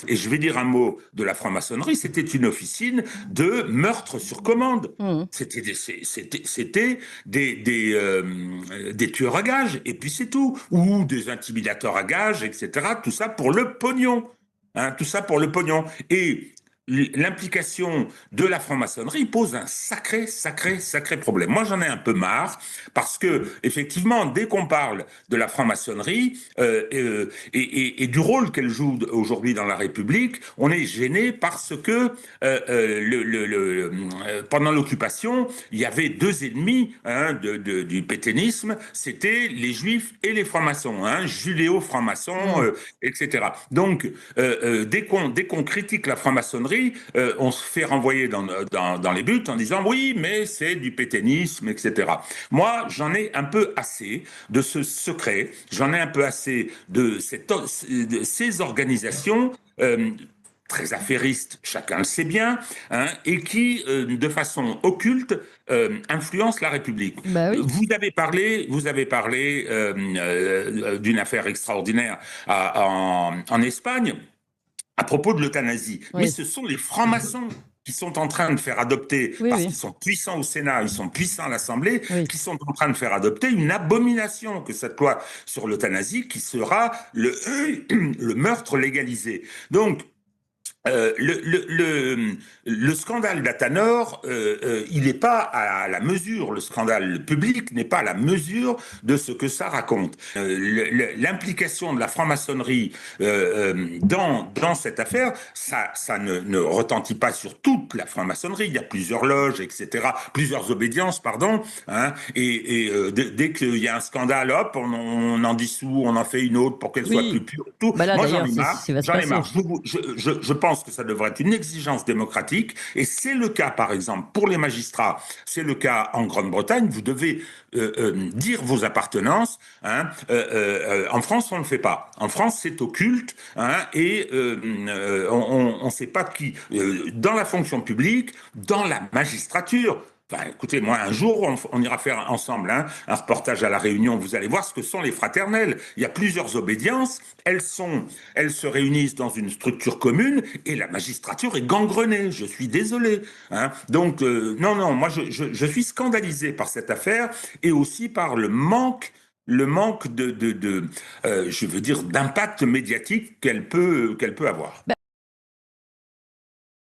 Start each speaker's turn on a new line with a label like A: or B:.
A: Et je vais dire un mot de la franc-maçonnerie, c'était une officine de meurtre sur commande.
B: Mhm.
A: C'était des tueurs à gages, et puis c'est tout. Ou des intimidateurs à gages, etc. Tout ça pour le pognon. Hein, tout ça pour le pognon. Et l'implication de la franc-maçonnerie pose un sacré problème. Moi, j'en ai un peu marre parce que, effectivement, dès qu'on parle de la franc-maçonnerie et du rôle qu'elle joue aujourd'hui dans la République, on est gêné parce que pendant l'occupation, il y avait deux ennemis du pétainisme, c'était les juifs et les francs-maçons, judéo-francs-maçons,
B: Mhm.
A: etc. Donc, dès qu'on critique la franc-maçonnerie, on se fait renvoyer dans les buts en disant oui, mais c'est du pétainisme, etc. Moi, j'en ai un peu assez de ce secret, j'en ai un peu assez de ces organisations très affairistes, chacun le sait bien, et qui, de façon occulte, influencent la République.
B: Bah oui.
A: Vous avez parlé d'une affaire extraordinaire en Espagne à propos de l'euthanasie. Mais
B: Oui.
A: ce sont les francs-maçons qui sont en train de faire adopter,
B: Oui,
A: parce
B: oui.
A: qu'ils sont puissants au Sénat, ils sont puissants à l'Assemblée,
B: Oui.
A: qui sont en train de faire adopter une abomination que cette loi sur l'euthanasie qui sera le meurtre légalisé. Donc, euh, le, le, le, le scandale d'Athanor, il n'est pas à la mesure, le scandale public n'est pas à la mesure de ce que ça raconte. L'implication de la franc-maçonnerie dans cette affaire, ça ne retentit pas sur toute la franc-maçonnerie. Il y a plusieurs loges, etc., plusieurs obédiences, pardon. Dès qu'il y a un scandale, hop, on en dissout, on en fait une autre pour qu'elle soit plus
B: Oui.
A: pure. Tout.
B: Bah là,
A: Moi, j'en
B: d'ailleurs,
A: ai
B: c'est ce
A: marre.
B: qui va se
A: J'en ai
B: passer.
A: marre. Je pense que ça devrait être une exigence démocratique, et c'est le cas, par exemple, pour les magistrats, c'est le cas en Grande-Bretagne, vous devez dire vos appartenances. En France, on ne le fait pas. En France, c'est occulte, et on ne sait pas qui. Dans la fonction publique, dans la magistrature, enfin, écoutez, moi, un jour, on ira faire ensemble un reportage à La Réunion. Vous allez voir ce que sont les fraternelles. Il y a plusieurs obédiences. Elles se réunissent dans une structure commune et la magistrature est gangrenée. Je suis désolé. Donc, non, moi, je suis scandalisé par cette affaire et aussi par le manque je veux dire, d'impact médiatique qu'elle peut avoir.